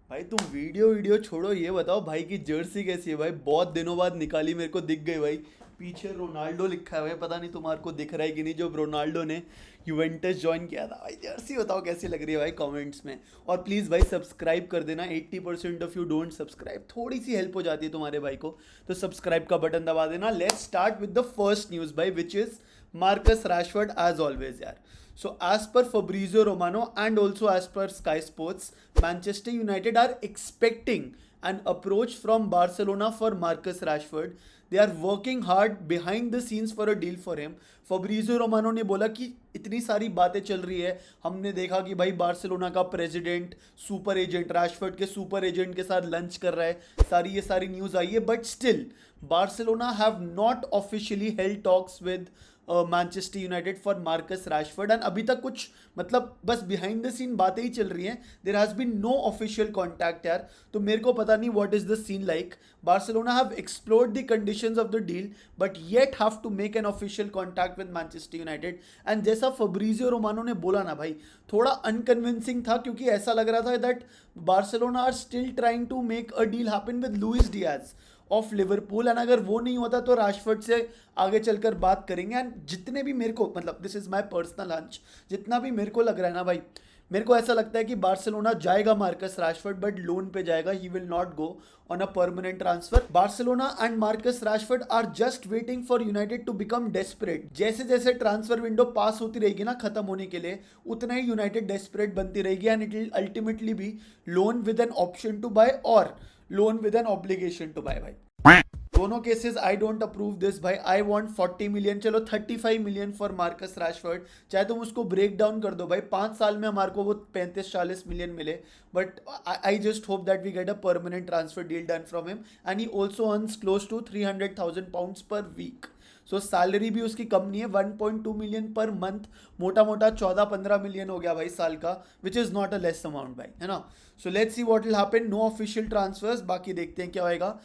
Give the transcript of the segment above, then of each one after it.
भाई तुम video video छोड़ो, ये बताओ भाई की जर्सी कैसी है भाई? बहुत दिनों बाद निकाली, मेरे को दिख गई भाई। पीछे रोनाल्डो लिखा है भाई, पता नहीं तुम्हारे को दिख रहा है कि नहीं, जो रोनाल्डो ने यूवेंटस ज्वाइन किया था भाई। जर्सी बताओ कैसी लग रही है भाई, कमेंट्स में। और प्लीज़ भाई सब्सक्राइब कर देना, 80% ऑफ यू डोंट सब्सक्राइब, थोड़ी सी हेल्प हो जाती है तुम्हारे भाई को। तो सब्सक्राइब का बटन दबा देना। Let's start with the first news भाई, which is Marcus Rashford as always यार. So as per Fabrizio Romano and also as per Sky Sports, Manchester United are expecting an approach from Barcelona for Marcus Rashford. They are working hard behind the scenes for a deal for him. Fabrizio Romano ने बोला कि इतनी सारी बातें चल रही है, हमने देखा कि भाई बार्सिलोना का प्रेसिडेंट सुपर एजेंट राशफर्ड के सुपर एजेंट के साथ लंच कर रहा है, ये सारी न्यूज़ आई है, but still Barcelona have not officially held talks with Manchester United for Marcus Rashford. And अभी तक कुछ मतलब बस बिहाइंड द सीन बातें ही चल रही हैं, there has been no official contact यार। तो मेरे को पता नहीं what is the scene like. Barcelona have explored the conditions of the deal but yet have to make an official contact with Manchester United. And जैसा Fabrizio Romano ने बोला ना भाई, थोड़ा अनकन्विंसिंग था, क्योंकि ऐसा लग रहा था that Barcelona are still trying to make a deal happen with Luis Diaz of Liverpool. And अगर वो नहीं होता तो राशफोर्ड से आगे चलकर बात करेंगे। एंड जितने भी मेरे को, मतलब this is my personal hunch, जितना भी मेरे को लग रहा है ना भाई, मेरे को ऐसा लगता है कि बार्सिलोना जाएगा मार्कस रैशफोर्ड, बट लोन पे जाएगा, he will not go on a permanent transfer. Barcelona and Marcus Rashford are just waiting for United to become desperate. जैसे जैसे ट्रांसफर विंडो पास होती रहेगी ना खत्म होने के लिए, उतना ही यूनाइटेड डेस्परेट बनती रहेगी। And it will ultimately be loan with an option to buy और loan with an obligation to buy भाई। दोनों cases I don't approve this भाई। आई वांट 40 मिलियन, चलो 35 मिलियन फॉर मार्कस रैशफोर्ड। चाहे तुम उसको ब्रेक डाउन कर दो भाई, 5 साल में हमारे को वो 35-40 मिलियन मिले, but I just hope that we get a permanent transfer deal done from him. And he also earns close to 300,000 pounds per week. So salary भी उसकी कम नहीं है, 1.2 मिलियन पर मंथ, मोटा मोटा 14-15 मिलियन हो गया भाई साल का, which is not a less amount भाई, है ना। So let's see what will happen. No official transfers, बाकी देखते हैं क्या होएगा।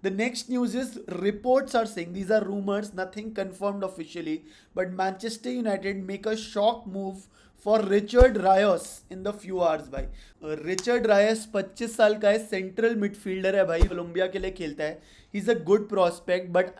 The next news is reports are saying, these are rumors, nothing confirmed officially, but Manchester United make a shock move for Richard Rios in the few hours भाई। Richard rice 25 साल का है, central midfielder है भाई, Colombia के लिए खेलता है। He is a good prospect, but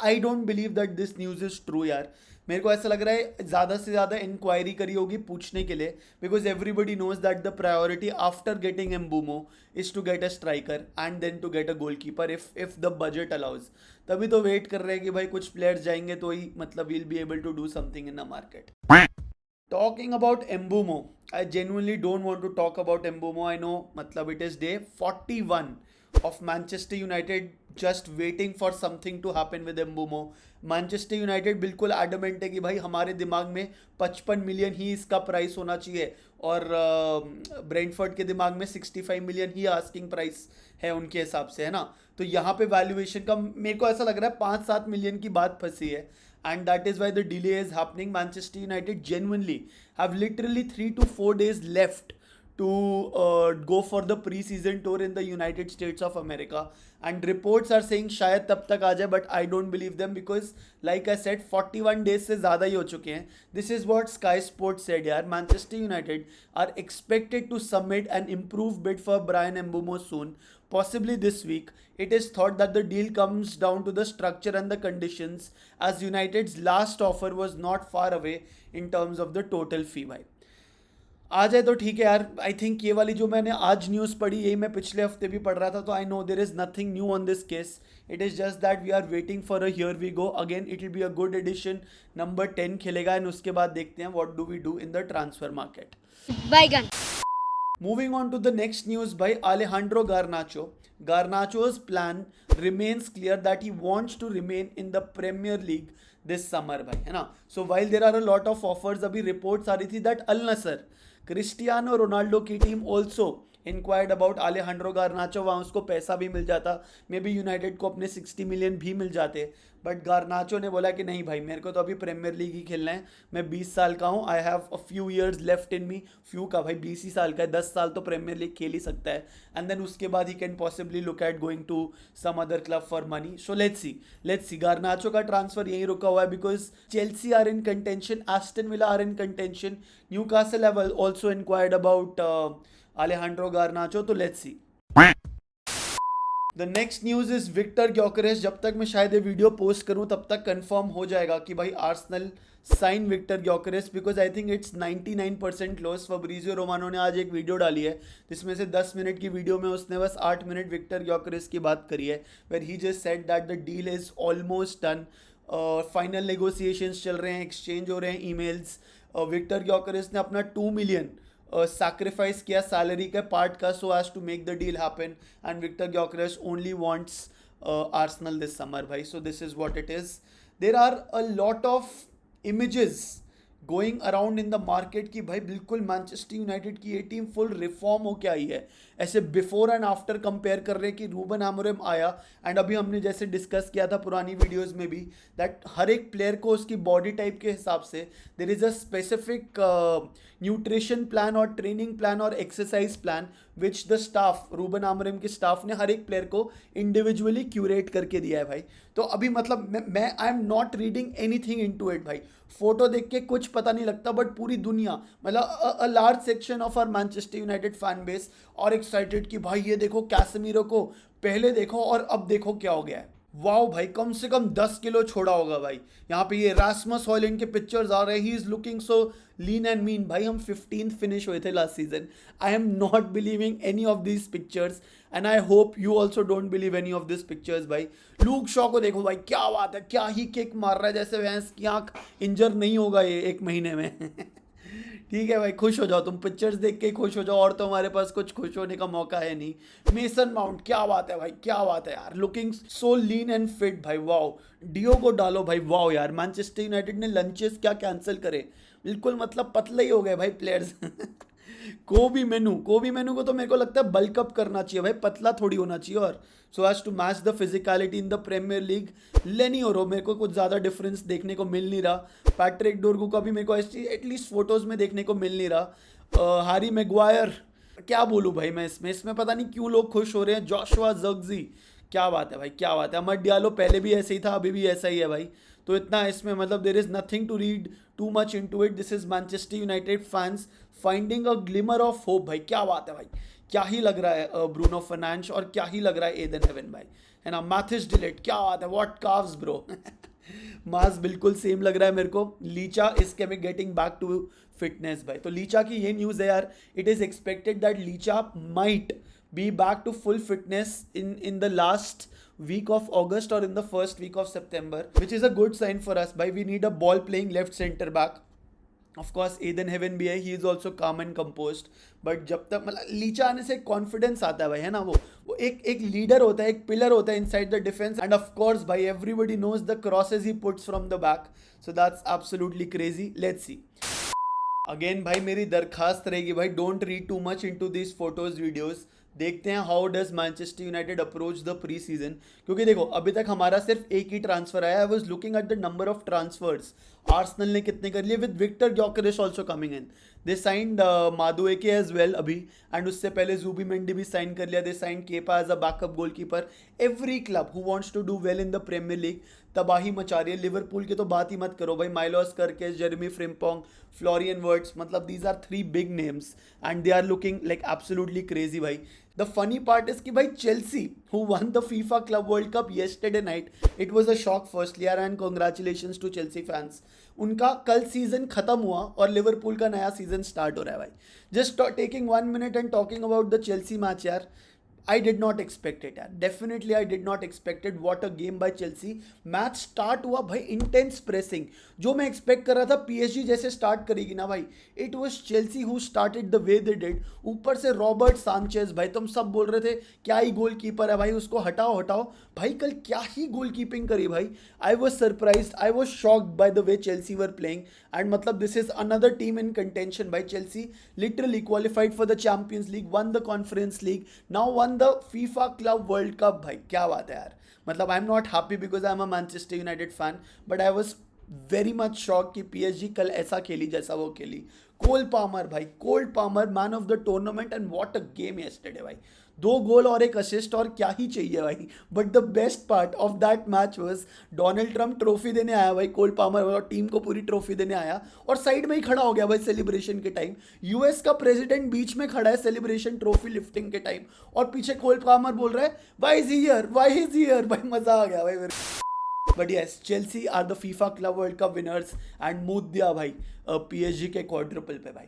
I don't believe that this news is true यार। मेरे को ऐसा लग रहा है ज़्यादा से ज़्यादा इंक्वायरी करी होगी पूछने के लिए, because everybody knows that the priority after getting Mbeumo is to get a striker and then to get a goalkeeper if the budget allows. तभी तो वेट कर रहे हैं कि भाई कुछ प्लेयर्स जाएंगे तो ही मतलब will be able to do something in the market. Talking about Embumo, I genuinely don't want to talk about Embumo. I know, matlab it is day 41 of Manchester United just waiting for something to happen with Embumo. Manchester United बिल्कुल adamant है कि भाई हमारे दिमाग में 55 million ही इसका price होना चाहिए, और ब्रेंटफोर्ड के दिमाग में 65 मिलियन ही आस्किंग प्राइस है उनके हिसाब से, है ना। तो यहाँ पे वैल्यूएशन का मेरे को ऐसा लग रहा है 5-7 मिलियन की बात फंसी है, and that is why the delay is happening. Manchester United genuinely have literally 3 to 4 days left to go for the pre-season tour in the United States of America, and reports are saying शायद तब तक आ जाए, but I don't believe them because like I said 41 days से ज़्यादा ही हो चुके हैं। This is what Sky Sports said यार। Manchester United are expected to submit an improved bid for Brian Mbeumo soon, possibly this week. It is thought that the deal comes down to the structure and the conditions, as United's last offer was not far away in terms of the total fee भाई। आ जाए तो ठीक है यार। I think ये वाली जो मैंने आज न्यूज़ पढ़ी, यही मैं पिछले हफ्ते भी पढ़ रहा था, तो I know there is nothing new on this case. It is just that we are waiting for a here we go again. It will be a good addition. Number 10 खेलेगा, एंड उसके बाद देखते हैं what do we do in the transfer market. Baigan. Moving on to the next news by Alejandro Garnacho. Garnacho's plan remains clear that he wants to remain in the Premier League this summer भाई, है ना। So while there are a lot of offers, अभी reports आ रही थी that Al Nassr, Cristiano Ronaldo की team also inquired about Alejandro Garnacho. वहाँ उसको पैसा भी मिल जाता, मे बी यूनाइटेड को अपने 60 मिलियन भी मिल जाते, बट गार्नाचो ने बोला कि नहीं भाई, मेरे को तो अभी प्रीमियर लीग ही खेलना है, मैं 20 साल का हूँ, I have a few years left in me. Few का भाई 20 ही साल का है, 10 साल तो प्रीमियर लीग खेल ही सकता है, एंड देन उसके बाद he can possibly look at going to some other club for money. So let's see Garnacho का ट्रांसफर यहीं रुका हुआ है because Chelsea are in contention, Aston Villa are in contention, Newcastle have also inquired about Alejandro Garnacho, तो let's see. The next news is Viktor Gyokeres. जब तक मैं शायद ये वीडियो पोस्ट करूं तब तक कंफर्म हो जाएगा कि भाई Arsenal sign Viktor Gyokeres, because I think it's 99% close. Fabrizio Romano ने आज एक वीडियो डाली है जिसमें से 10 मिनट की वीडियो में उसने बस 8 मिनट विक्टर ग्योकेरेस की बात करी है, where he just said that the deal is almost done. Final negotiations चल रहे हैं, एक्सचेंज हो रहे हैं ईमेल्स। विक्टर ग्योकेरेस ने अपना 2 मिलियन सैक्रिफाइस किया सैलरी के पार्ट का so as to make the deal happen, and Viktor Gyokeres only wants Arsenal this summer भाई। So this is what it is. There are a lot of images going around in the market कि भाई बिल्कुल Manchester United की ये team full reform होके आई है, ऐसे before and after compare कर रहे हैं कि रूबन आमोरिम आया, एंड अभी हमने जैसे डिस्कस किया था पुरानी वीडियोस में भी दैट हर एक प्लेयर को उसकी बॉडी टाइप के हिसाब से there is a specific nutrition plan और ट्रेनिंग प्लान और exercise plan which the staff, Ruben Amorim के स्टाफ ने हर एक प्लेयर को इंडिविजुअली क्यूरेट करके दिया है भाई। तो अभी मतलब मैं I am not reading anything into it भाई, फोटो देख के कुछ पता नहीं लगता, बट पूरी दुनिया मतलब a large section of our Manchester United fan base और एक्साइटेड कि भाई ये देखो कैसेमीरो को पहले देखो और अब देखो क्या हो गया है। वाओ भाई, कम से कम 10 किलो छोड़ा होगा भाई। यहाँ पे ये रास्मस हॉयलैंड के पिक्चर्स आ रहे हैं, he is looking so lean and mean. भाई हम 15th फिनिश हुए थे last season. I am not believing any of these pictures and I hope you also don't believe any of this pictures भाई। Luke Shaw को देखो भाई, क्या बात है, क्या ही किक मार रहा है, जैसे भैंस की आंख इंजर नहीं होगा ये 1 महीने में। ठीक है भाई, खुश हो जाओ तुम, पिक्चर्स देख के खुश हो जाओ, और तो हमारे पास कुछ खुश होने का मौका है नहीं। मेसन माउंट, क्या बात है भाई, क्या बात है यार, looking so lean and fit भाई। वाओ, डियो को डालो भाई, वाओ यार। मैनचेस्टर यूनाइटेड ने लंचेस क्या कैंसिल करे, बिल्कुल मतलब पतले ही हो गए भाई प्लेयर्स। कोबी मेनू को तो मेरे को लगता है बल्क अप करना चाहिए भाई, पतला थोड़ी होना चाहिए, और so as to match the physicality in the Premier League. लेनी और मेरे को कुछ ज़्यादा डिफरेंस देखने को मिल नहीं रहा। पैट्रिक डोरगू का भी मेरे को एटलीस्ट फोटोज़ में देखने को मिल नहीं रहा। हैरी मैग्वायर, क्या बोलूँ भाई मैं इसमें पता नहीं क्यों लोग खुश हो रहे हैं। जोशुआ ज़र्क्ज़ी, क्या बात है भाई, क्या बात है। अमर डियालो पहले भी ऐसे ही था, अभी भी ऐसा ही है भाई। तो इतना इसमें मतलब there is nothing to read too much into it. This is Manchester United fans finding a glimmer of hope भाई। क्या बात है भाई, क्या ही लग रहा है ब्रूनो फर्नांडिस, और क्या ही लग रहा है एडन हेवन भाई, है ना। मैथिस डिलीट, क्या बात है, व्हाट काव्स ब्रो। मास बिल्कुल सेम लग रहा है मेरे को। Licha is getting back to fitness भाई। तो लीचा की ये न्यूज़ है यार, it is expected that Licha might be back to full fitness in the last week of August or in the first week of September, which is a good sign for us भाई। We need a ball playing left center back. Of course Ethan Heaven भी है, he is also calm and composed, but जब तक मतलब लीचा आने से confidence आता है भाई, है ना। वो एक लीडर होता है, एक पिलर होता है inside the defence, and of course भाई everybody knows the crosses he puts from the back, so that's absolutely crazy. Let's see. Again भाई मेरी दरखास्त रहेगी भाई, don't read too much into this photos videos. देखते हैं how does Manchester United approach the pre season, क्योंकि देखो अभी तक हमारा सिर्फ एक ही ट्रांसफर आया। I was looking at the number of transfers Arsenal ने कितने कर लिए, with Viktor Gyokeres also coming in. They signed Madueke as well अभी, एंड उससे पहले जुबीमेंडी भी साइन कर लिया। They signed Kepa as a backup goalkeeper. Every club who wants to do well in the Premier League तबाही मचा रही है। लिवरपूल की तो बात ही मत करो भाई, माइलोस करके, जेरेमी फ्रिम्पोंग, फ्लोरियन वर्ड्स, मतलब these are 3 big names and they are looking like absolutely crazy भाई। The funny part is कि भाई Chelsea, who won the FIFA Club World Cup yesterday night, it was a shock firstly यार, and congratulations to Chelsea fans। उनका कल season खत्म हुआ और Liverpool का नया सीजन स्टार्ट हो रहा है भाई। Just taking 1 minute and talking about the Chelsea match यार, I did not expect it यार, definitely I did not expect it। What a game by Chelsea। Match start हुआ भाई इंटेंस प्रेसिंग, जो मैं एक्सपेक्ट कर रहा था PSG जैसे स्टार्ट करेगी ना भाई, it was Chelsea who started the way they did. ऊपर से रॉबर्ट सांचेज भाई, तुम सब बोल रहे थे क्या ही गोल कीपर है भाई, उसको हटाओ भाई, कल क्या ही गोल कीपिंग करी भाई। I was surprise, I was shocked by the way Chelsea were playing, and मतलब this is another team in contention भाई। Chelsea literally qualified for the Champions League, won the Conference League, now won won the FIFA Club World Cup भाई, क्या बात है यार. मतलब I am not happy because I am a Manchester United fan, but I was very much shock कि PSG कल ऐसा खेली जैसा वो खेली. कोल पामर भाई, Cole Palmer man of the tournament, and what a game yesterday भाई. 2 गोल और 1 असिस्ट, और क्या ही चाहिए भाई. But the best part of that match was Donald Trump trophy देने आया भाई, कोल पामर और टीम को पूरी ट्रॉफी देने आया, और साइड में ही खड़ा हो गया भाई सेलिब्रेशन के टाइम. यूएस का प्रेसिडेंट बीच में खड़ा है सेलिब्रेशन ट्रॉफी लिफ्टिंग के टाइम, और पीछे कोल पामर बोल रहा है why is here, why is here. भाई मजा आ गया भाई मेरे. But yes, Chelsea are the FIFA Club World Cup winners, and move दिया भाई PSG के क्वाड्रुपल पे भाई.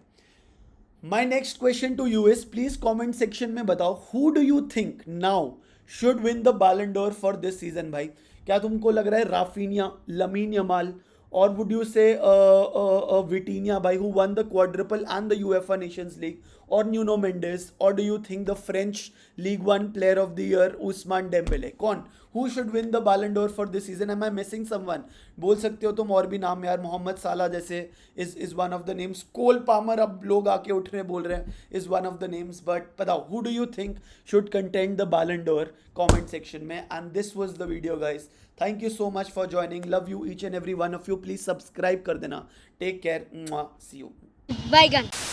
My next question to you is, please comment section में बताओ, who do you think now should win the Ballon d'Or for this season भाई. क्या तुमको लग रहा है Raphinha, lamin Yamal, or would you say Vitinha भाई who won the quadruple and the UEFA Nations League, or Nuno Mendes, or do you think the French League One Player of the Year Ousmane Dembele? कौन, who should win the Ballon d'Or for this season? Am I missing someone? बोल सकते हो तुम और भी नाम यार. मोहम्मद साला जैसे is one of the names. Cole Palmer अब लोग आके उठ रहे बोल रहे हैं is one of the names. But बताओ, who do you think should contend the Ballon d'Or? Comment section में. And this was the video guys. Thank you so much for joining. Love you each and every one of you. Please subscribe कर देना. Take care. See you. Bye, gun.